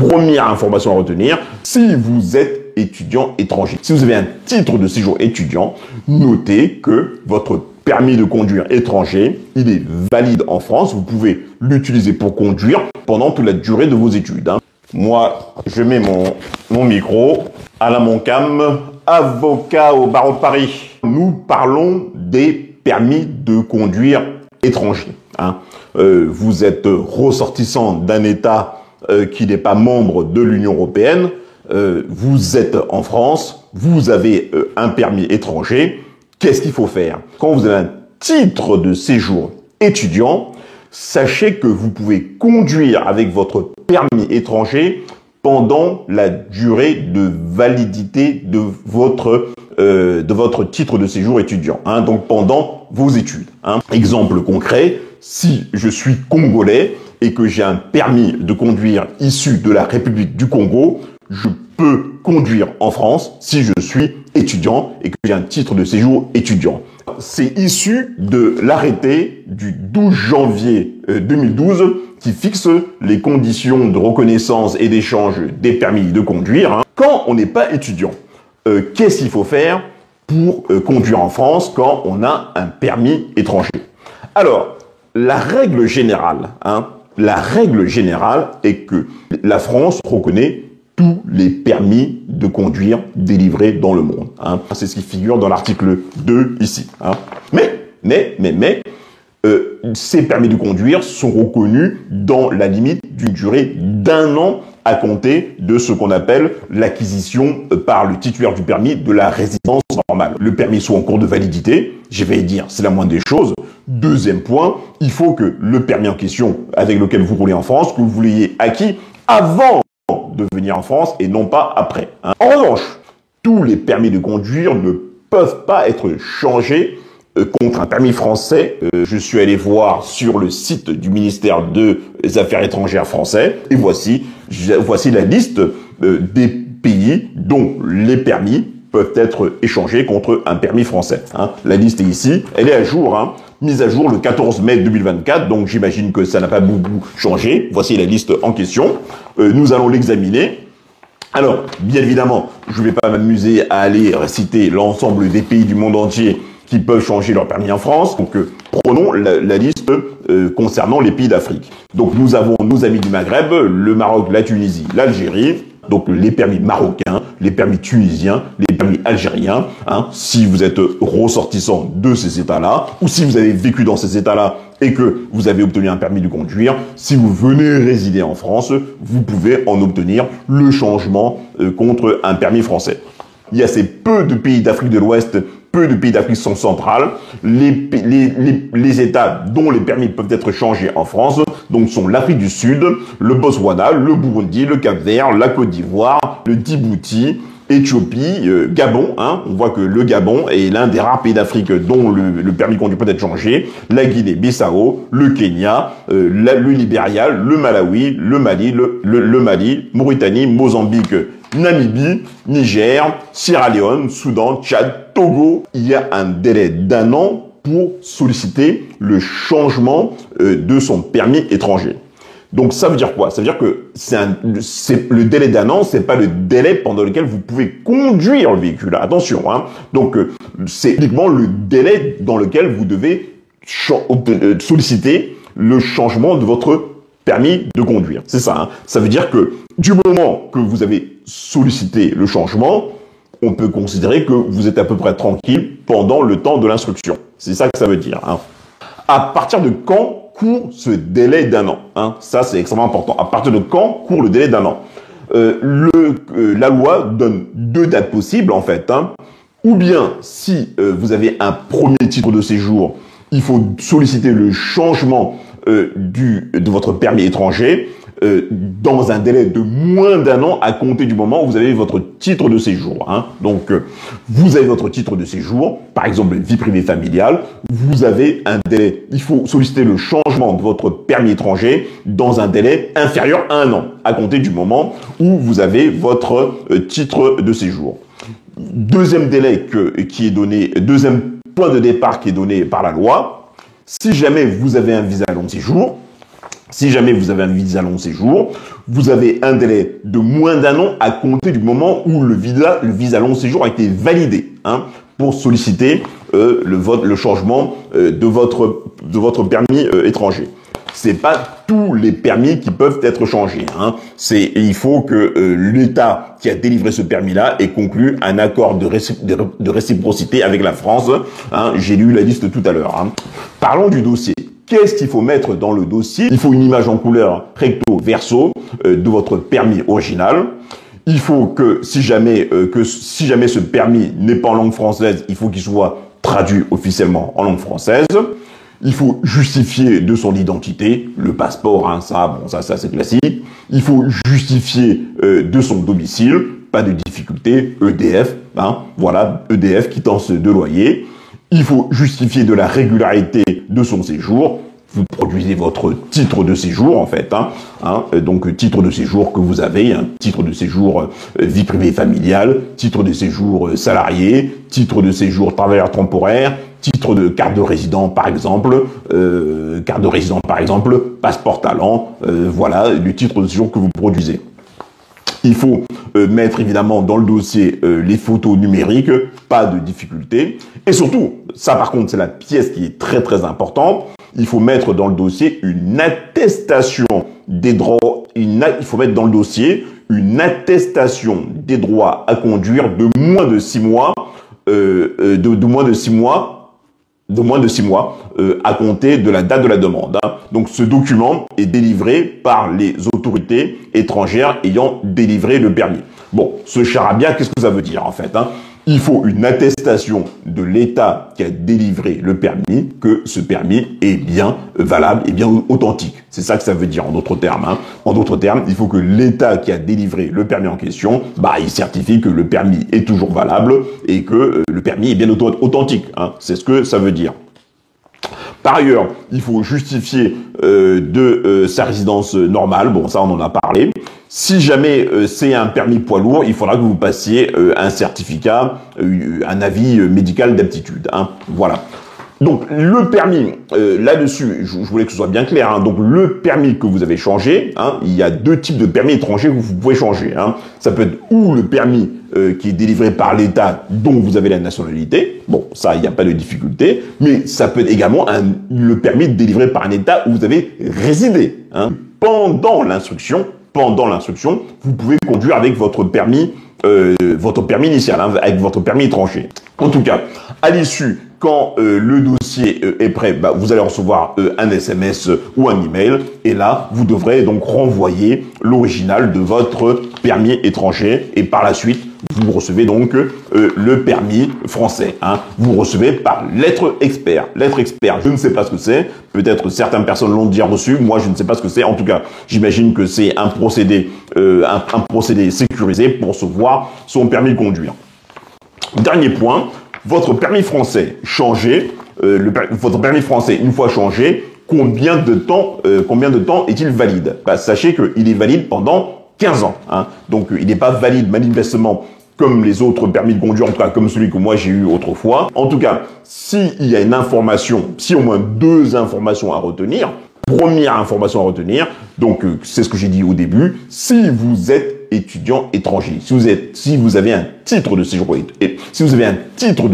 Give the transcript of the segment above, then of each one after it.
Première information à retenir, si vous êtes étudiant étranger, si vous avez un titre de séjour étudiant, notez que votre permis de conduire étranger, il est valide en France. Vous pouvez l'utiliser pour conduire pendant toute la durée de vos études. Moi, je mets mon micro. Alain Moncam, avocat au barreau de Paris. Nous parlons des permis de conduire étrangers. Vous êtes ressortissant d'un État qui n'est pas membre de l'Union européenne. Vous êtes en France, vous avez un permis étranger. Qu'est-ce qu'il faut faire? Quand vous avez un titre de séjour étudiant, sachez que vous pouvez conduire avec votre permis étranger pendant la durée de validité de votre titre de séjour étudiant, donc pendant vos études. Exemple concret, si je suis congolais et que j'ai un permis de conduire issu de la République du Congo, je peux conduire en France si je suis étudiant et que j'ai un titre de séjour étudiant. C'est issu de l'arrêté du 12 janvier 2012 qui fixe les conditions de reconnaissance et d'échange des permis de conduire. Quand on n'est pas étudiant, qu'est-ce qu'il faut faire pour conduire en France quand on a un permis étranger? Alors, la règle générale est que la France reconnaît tous les permis de conduire délivrés dans le monde. C'est ce qui figure dans l'article 2 ici. Mais, ces permis de conduire sont reconnus dans la limite d'une durée d'1 an à compter de ce qu'on appelle l'acquisition par le titulaire du permis de la résidence normale. Le permis soit en cours de validité, je vais dire, c'est la moindre des choses. Deuxième point, il faut que le permis en question avec lequel vous roulez en France, que vous l'ayez acquis avant de venir en France et non pas après. En revanche, tous les permis de conduire ne peuvent pas être changés contre un permis français. Je suis allé voir sur le site du ministère des Affaires étrangères français et voici la liste des pays dont les permis peuvent être échangés contre un permis français. La liste est ici, elle est à jour, mise à jour le 14 mai 2024, donc j'imagine que ça n'a pas beaucoup changé. Voici la liste en question. Nous allons l'examiner. Alors, bien évidemment, je ne vais pas m'amuser à aller citer l'ensemble des pays du monde entier qui peuvent changer leur permis en France. Donc, prenons la liste concernant les pays d'Afrique. Donc, nous avons nos amis du Maghreb, le Maroc, la Tunisie, l'Algérie. Donc, les permis marocains, les permis tunisiens, les permis algériens. Si vous êtes ressortissant de ces États-là, ou si vous avez vécu dans ces États-là et que vous avez obtenu un permis de conduire, si vous venez résider en France, vous pouvez en obtenir le changement contre un permis français. Il y a assez peu de pays d'Afrique de l'Ouest, peu de pays d'Afrique centrale. Les États dont les permis peuvent être changés en France donc sont l'Afrique du Sud, le Botswana, le Burundi, le Cap-Vert, la Côte d'Ivoire, le Djibouti, Éthiopie, Gabon. On voit que le Gabon est l'un des rares pays d'Afrique dont le permis de conduire peut être changé. La Guinée-Bissau, le Kenya, le Libéria, le Malawi, le Mali, Mauritanie, Mozambique, Namibie, Niger, Sierra Leone, Soudan, Tchad, Togo. Il y a un délai d'1 an pour solliciter le changement de son permis étranger. Donc ça veut dire quoi? Ça veut dire que le délai d'1 an, c'est pas le délai pendant lequel vous pouvez conduire le véhicule. Attention, Donc c'est uniquement le délai dans lequel vous devez solliciter le changement de votre permis de conduire. C'est ça. Ça veut dire que du moment que vous avez sollicité le changement, on peut considérer que vous êtes à peu près tranquille pendant le temps de l'instruction. C'est ça que ça veut dire. À partir de quand court ce délai d'1 an? Ça, c'est extrêmement important. À partir de quand court le délai d'1 an? La loi donne 2 dates possibles, en fait. Ou bien, si vous avez un premier titre de séjour, il faut solliciter le changement de votre permis étranger dans un délai de moins d'1 an à compter du moment où vous avez votre titre de séjour. Donc, vous avez votre titre de séjour, par exemple vie privée familiale, vous avez un délai, il faut solliciter le changement de votre permis étranger dans un délai inférieur à 1 an, à compter du moment où vous avez votre titre de séjour. Deuxième délai qui est donné, deuxième point de départ qui est donné par la loi, si jamais vous avez un visa long séjour, Si jamais vous avez un visa long séjour, vous avez un délai de moins d'un an à compter du moment où le visa long séjour a été validé, hein, pour solliciter le changement de votre permis étranger. C'est pas tous les permis qui peuvent être changés, hein. Il faut que l'État qui a délivré ce permis-là ait conclu un accord de réciprocité avec la France, hein. J'ai lu la liste tout à l'heure, hein. Parlons du dossier. Qu'est-ce qu'il faut mettre dans le dossier? Il faut une image en couleur recto verso de votre permis original. Il faut que si jamais ce permis n'est pas en langue française, il faut qu'il soit traduit officiellement en langue française. Il faut justifier de son identité, le passeport, hein, ça c'est classique. Il faut justifier de son domicile, pas de difficulté, EDF, hein, voilà, EDF, quittance de loyer. Il faut justifier de la régularité de son séjour. Vous produisez votre titre de séjour, en fait, donc titre de séjour que vous avez, hein, titre de séjour vie privée et familiale, titre de séjour salarié, titre de séjour travailleur temporaire, titre de carte de résident par exemple, passeport talent, voilà le titre de séjour que vous produisez. Il faut mettre évidemment dans le dossier les photos numériques, pas de difficulté. Et surtout, ça par contre c'est la pièce qui est très très importante, il faut mettre dans le dossier une attestation des droits, il faut mettre dans le dossier une attestation des droits à conduire de moins de 6 mois, à compter de la date de la demande, hein. Donc ce document est délivré par les autorités étrangères ayant délivré le permis. Bon, ce charabia, qu'est-ce que ça veut dire en fait, hein? Il faut une attestation de l'État qui a délivré le permis, que ce permis est bien valable et bien authentique. C'est ça que ça veut dire en d'autres termes, hein. En d'autres termes, il faut que l'État qui a délivré le permis en question, il certifie que le permis est toujours valable et que le permis est bien authentique, hein. C'est ce que ça veut dire. Par ailleurs, il faut justifier de sa résidence normale. Bon, ça, on en a parlé. Si jamais c'est un permis poids lourd, il faudra que vous passiez un certificat, un avis médical d'aptitude, hein. Voilà. Donc, le permis, là-dessus, je voulais que ce soit bien clair, hein. Donc, le permis que vous avez changé, hein, il y a 2 types de permis étrangers que vous pouvez changer, hein. Ça peut être ou le permis qui est délivré par l'État dont vous avez la nationalité. Bon, ça, il n'y a pas de difficulté. Mais ça peut être également le permis délivré par un État où vous avez résidé, hein. Pendant l'instruction, vous pouvez conduire avec votre permis initial, hein, avec votre permis étranger. En tout cas, à l'issue, quand le dossier est prêt, vous allez recevoir un SMS ou un email, et là, vous devrez donc renvoyer l'original de votre permis étranger, et par la suite, vous recevez donc le permis français, hein. Vous recevez par lettre expert. Lettre expert, je ne sais pas ce que c'est. Peut-être certaines personnes l'ont déjà reçu. Moi, je ne sais pas ce que c'est. En tout cas, j'imagine que c'est un procédé sécurisé pour recevoir son permis de conduire. Dernier point, votre permis français changé, votre permis français une fois changé, combien de temps est-il valide? Sachez qu'il est valide pendant 15 ans, hein. Donc il n'est pas valide manifestement comme les autres permis de conduire, en tout cas comme celui que moi j'ai eu autrefois. En tout cas, s'il y a une information, si au moins 2 informations à retenir, première information à retenir, donc c'est ce que j'ai dit au début, si vous êtes étudiant étranger, si vous avez un titre de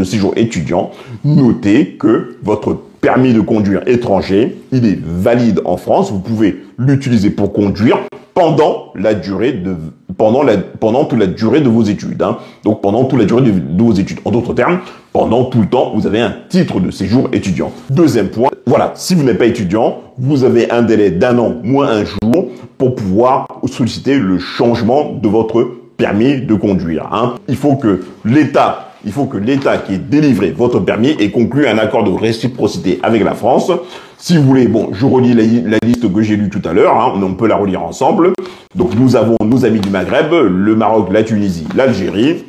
séjour étudiant, notez que votre permis de conduire étranger, il est valide en France, vous pouvez l'utiliser pour conduire pendant toute la durée de vos études, hein. Donc pendant toute la durée de vos études. En d'autres termes, pendant tout le temps, vous avez un titre de séjour étudiant. Deuxième point, voilà, si vous n'êtes pas étudiant, vous avez un délai d'1 an moins 1 jour pour pouvoir solliciter le changement de votre permis de conduire, hein. Il faut que l'État qui ait délivré votre permis ait conclu un accord de réciprocité avec la France. Si vous voulez, bon, je relis la liste que j'ai lue tout à l'heure, hein, on peut la relire ensemble. Donc nous avons nos amis du Maghreb, le Maroc, la Tunisie, l'Algérie.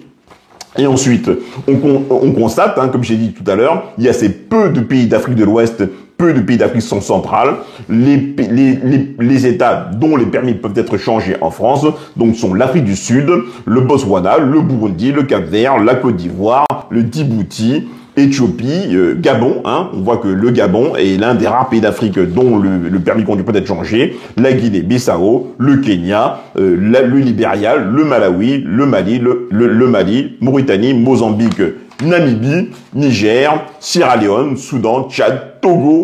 Et ensuite, on constate, hein, comme j'ai dit tout à l'heure, il y a assez peu de pays d'Afrique de l'Ouest, peu de pays d'Afrique centrale. Les États dont les permis peuvent être changés en France, donc sont l'Afrique du Sud, le Botswana, le Burundi, le Cap-Vert, la Côte d'Ivoire, le Djibouti, Éthiopie, Gabon, hein, on voit que le Gabon est l'un des rares pays d'Afrique dont le permis de conduire peut être changé, la Guinée-Bissau, le Kenya, le Libéria, le Malawi, le Mali, Mauritanie, Mozambique, Namibie, Niger, Sierra Leone, Soudan, Tchad, Togo,